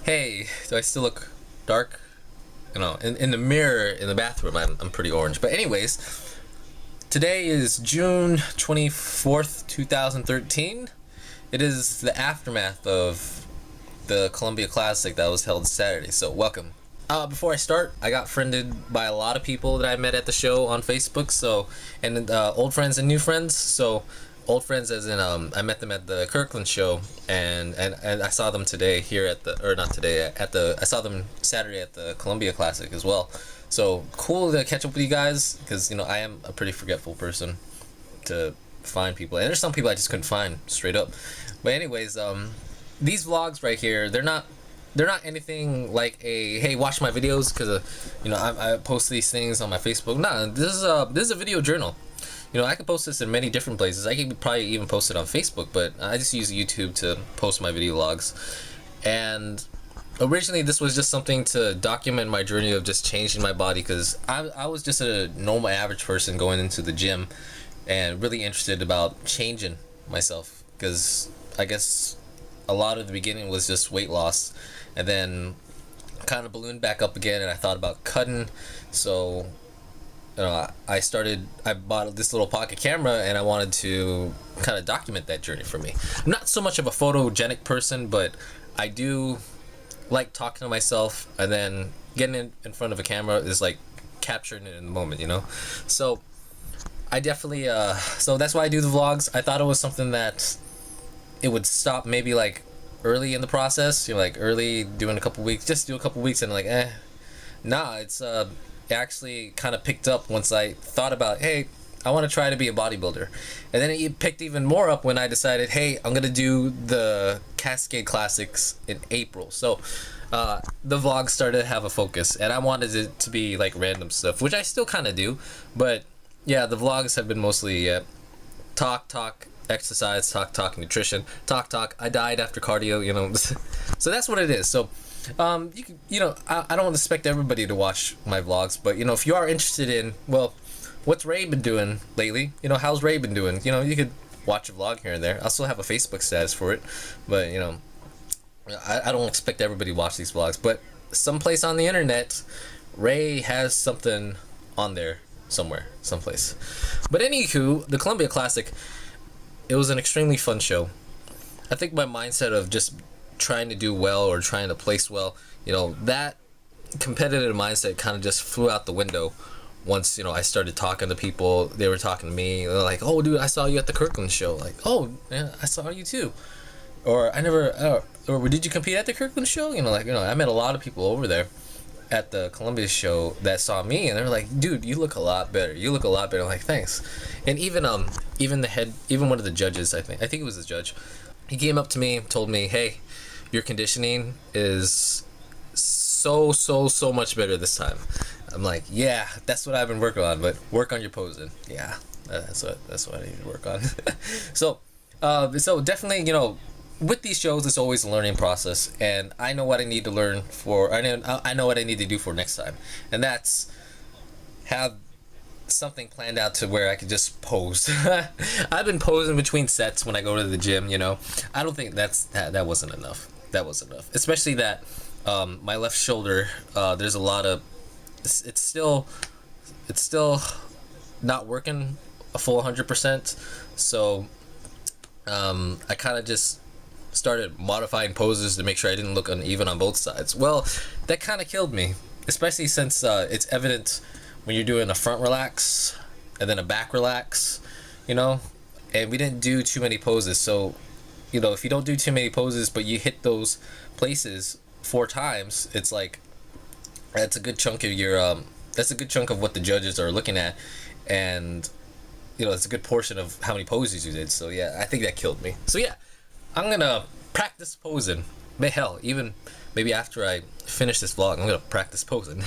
Hey, do I still look dark? You know, in the mirror in the bathroom, I'm pretty orange. But anyways, today is June 24th, 2013. It is the aftermath of the Columbia Classic that was held Saturday. So welcome. Before I start, I got friended by a lot of people that I met at the show on Facebook. So, and old friends and new friends. So, old friends as in I met them at the Kirkland show, and I saw them today here at the, or not today, at the, I saw them Saturday at the Columbia Classic as well. So cool to catch up with you guys, because I am a pretty forgetful person to find people, and there's some people I just couldn't find straight up. But anyways, these vlogs right here, they're not anything like a hey, watch my videos, because I post these things on my Facebook. Nah, this is a video journal. I could post this in many different places. I could probably even post it on Facebook, but I just use YouTube to post my video logs. And originally this was just something to document my journey of just changing my body, because I was just a normal average person going into the gym and really interested about changing myself, because I guess a lot of the beginning was just weight loss, and then kind of ballooned back up again, and I thought about cutting. So I bought this little pocket camera, and I wanted to kind of document that journey for me. I'm not so much of a photogenic person, but I do like talking to myself, and then getting in front of a camera is like capturing it in the moment, So I definitely, so that's why I do the vlogs. I thought it was something that it would stop maybe like early in the process, like early doing a couple weeks, just do a couple weeks and like, nah, it actually kind of picked up once I thought about, hey, I want to try to be a bodybuilder. And then it picked even more up when I decided, hey, I'm gonna do the Cascade Classics in April. So the vlogs started to have a focus, and I wanted it to be like random stuff, which I still kind of do. But yeah, the vlogs have been mostly talk, exercise, talk, nutrition, talk. I died after cardio, So that's what it is. So I don't expect everybody to watch my vlogs, but if you are interested in, well, what's Ray been doing lately? How's Ray been doing? You could watch a vlog here and there. I'll still have a Facebook status for it, but I don't expect everybody to watch these vlogs. But someplace on the internet, Ray has something on there somewhere, someplace. But anywho, the Columbia Classic, it was an extremely fun show. I think my mindset of just trying to do well or trying to place well, that competitive mindset kind of just flew out the window once I started talking to people. They were talking to me. They're like, "Oh, dude, I saw you at the Kirkland show." Like, "Oh, yeah, I saw you too." Or or did you compete at the Kirkland show? I met a lot of people over there at the Columbia show that saw me, and they're like, "Dude, you look a lot better. You look a lot better." I'm like, "Thanks." And even one of the judges, I think it was the judge, he came up to me, told me, "Hey, your conditioning is so much better this time." I'm like, "Yeah, that's what I've been working on, but work on your posing." Yeah, that's what I need to work on. So definitely, with these shows, it's always a learning process, and I know what I need to learn for. I know what I need to do for next time, and that's have something planned out to where I could just pose. I've been posing between sets when I go to the gym. I don't think that wasn't enough. That wasn't enough, especially that my left shoulder. There's a lot of it's still not working a full 100%. So I kind of just started modifying poses to make sure I didn't look uneven on both sides. Well, that kind of killed me, especially since it's evident when you're doing a front relax and then a back relax, and we didn't do too many poses. So if you don't do too many poses but you hit those places 4 times, it's like that's a good chunk of your that's a good chunk of what the judges are looking at, and it's a good portion of how many poses you did. So yeah, I think that killed me. So yeah, I'm gonna practice posing. Hell, even maybe after I finish this vlog, I'm gonna practice posing.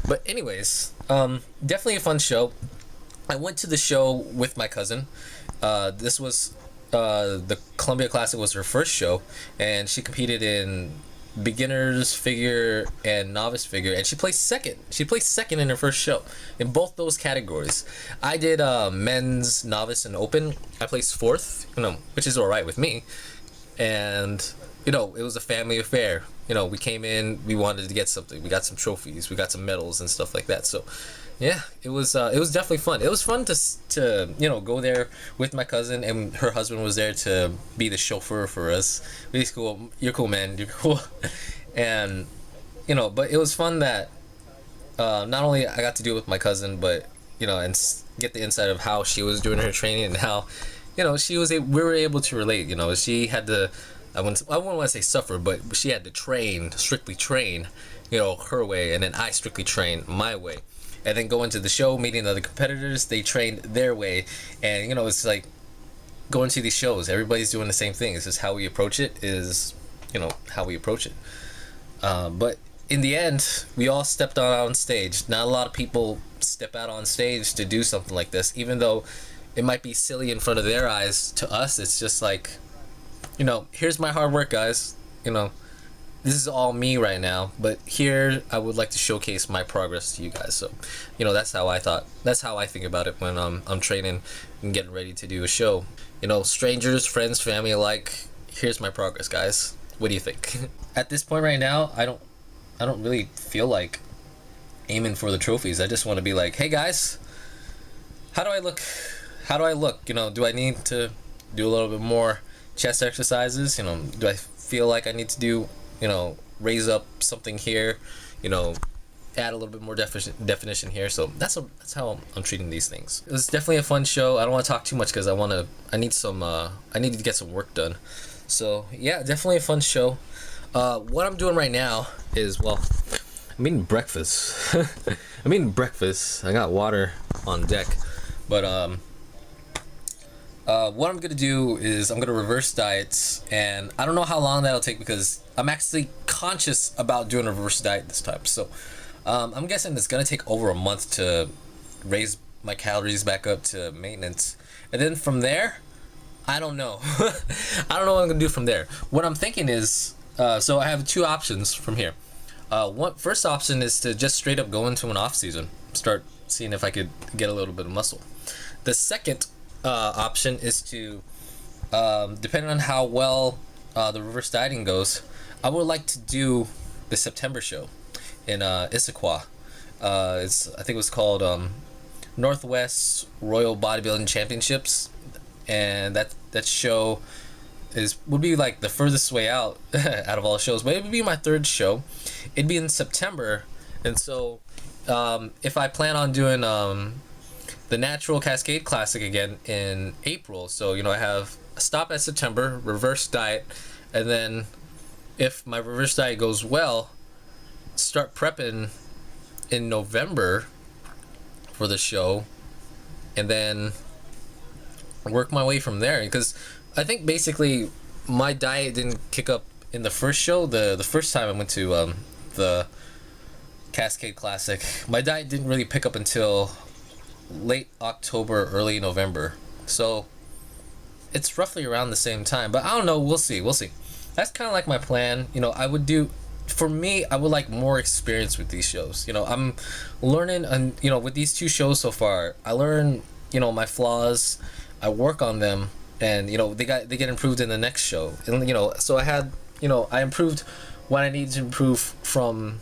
But anyways, definitely a fun show. I went to the show with my cousin. This was the Columbia Classic was her first show, and she competed in beginners figure and novice figure, and she placed second. She placed second in her first show in both those categories. I did men's novice and open. I placed fourth, which is all right with me. And it was a family affair. We came in, we wanted to get something. We got some trophies, we got some medals and stuff like that. So, yeah, it was definitely fun. It was fun to go there with my cousin, and her husband was there to be the chauffeur for us. Really cool. You're cool, man. You're cool. And but it was fun that not only I got to do it with my cousin, but get the insight of how she was doing her training and how we were able to relate. She had to, I wouldn't want to say suffer, but she had to strictly train, her way, and then I strictly train my way. And then go into the show, meeting other competitors, they trained their way. And it's like going to these shows, everybody's doing the same thing. It's just how we approach it is how we approach it. But in the end, we all stepped out on stage. Not a lot of people step out on stage to do something like this, even though it might be silly in front of their eyes. To us, it's just like, here's my hard work, guys. This is all me right now, but here I would like to showcase my progress to you guys. So, that's how I think about it when I'm training and getting ready to do a show. Strangers, friends, family alike, here's my progress, guys. What do you think? At this point right now, I don't really feel like aiming for the trophies. I just want to be like, hey guys, how do I look? Do I need to do a little bit more chest exercises? Do I feel like I need to do, raise up something here, add a little bit more definition here? So that's how I'm treating these things. It was definitely a fun show. I don't want to talk too much because I need to get some work done. So yeah, definitely a fun show. What I'm doing right now is, I'm eating breakfast. I got water on deck, but what I'm gonna do is I'm gonna reverse diets, and I don't know how long that'll take because I'm actually conscious about doing a reverse diet this time. So I'm guessing it's gonna take over a month to raise my calories back up to maintenance, and then from there, I don't know. I don't know what I'm gonna do from there. What I'm thinking is, so I have two options from here. First option is to just straight up go into an off season, start seeing if I could get a little bit of muscle. The second option is to, depending on how well the reverse dieting goes, I would like to do the September show in Issaquah. I think it was called Northwest Royal Bodybuilding Championships, and that show would be like the furthest way out out of all shows, but it would be my third show. It'd be in September, and so if I plan on doing the Natural Cascade Classic again in April, so I have a stop at September, reverse diet, and then if my reverse diet goes well, start prepping in November for the show, and then work my way from there. Because I think basically my diet didn't kick up in the first show. The first time I went to the Cascade Classic, my diet didn't really pick up until late October, early November. So it's roughly around the same time, but I don't know. We'll see. That's kind of like my plan. For me, I would like more experience with these shows. I'm learning, and with these two shows so far, I learn my flaws, I work on them, and they get improved in the next show. And so I improved what I needed to improve from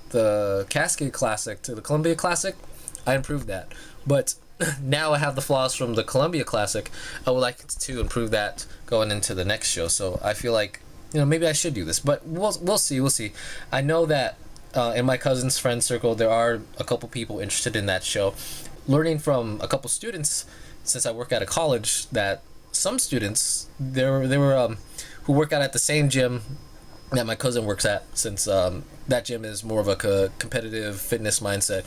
the Cascade Classic to the Columbia Classic. I improved that, but now I have the flaws from the Columbia Classic. I would like to improve that going into the next show. So I feel like maybe I should do this, but we'll see. I know that in my cousin's friend circle there are a couple people interested in that show. Learning from a couple students, since I work at a college, that some students there were who work out at the same gym that my cousin works at, since that gym is more of a competitive fitness mindset,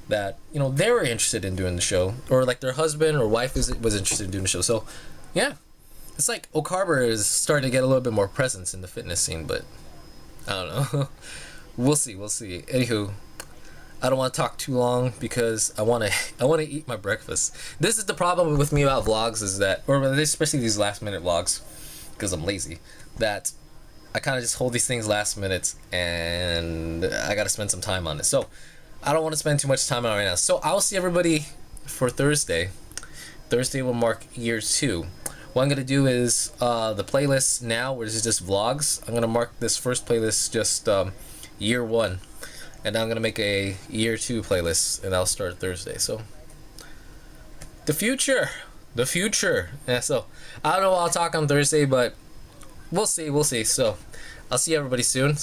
that they were interested in doing the show, or like their husband or wife was interested in doing the show. So yeah, it's like Oak Harbor is starting to get a little bit more presence in the fitness scene, but I don't know. We'll see. Anywho, I don't want to talk too long because I want to eat my breakfast. This is the problem with me about vlogs, is that, or especially these last minute vlogs, because I'm lazy, that I kind of just hold these things last minute, and I got to spend some time on it. So I don't want to spend too much time on it right now. So I'll see everybody for Thursday. Thursday will mark year 2. What I'm gonna do is the playlist now, which is just vlogs. I'm gonna mark this first playlist just year one, and I'm gonna make a year two playlist, and I'll start Thursday. So the future, the future. Yeah. So I don't know what I'll talk on Thursday, but we'll see. We'll see. So I'll see everybody soon.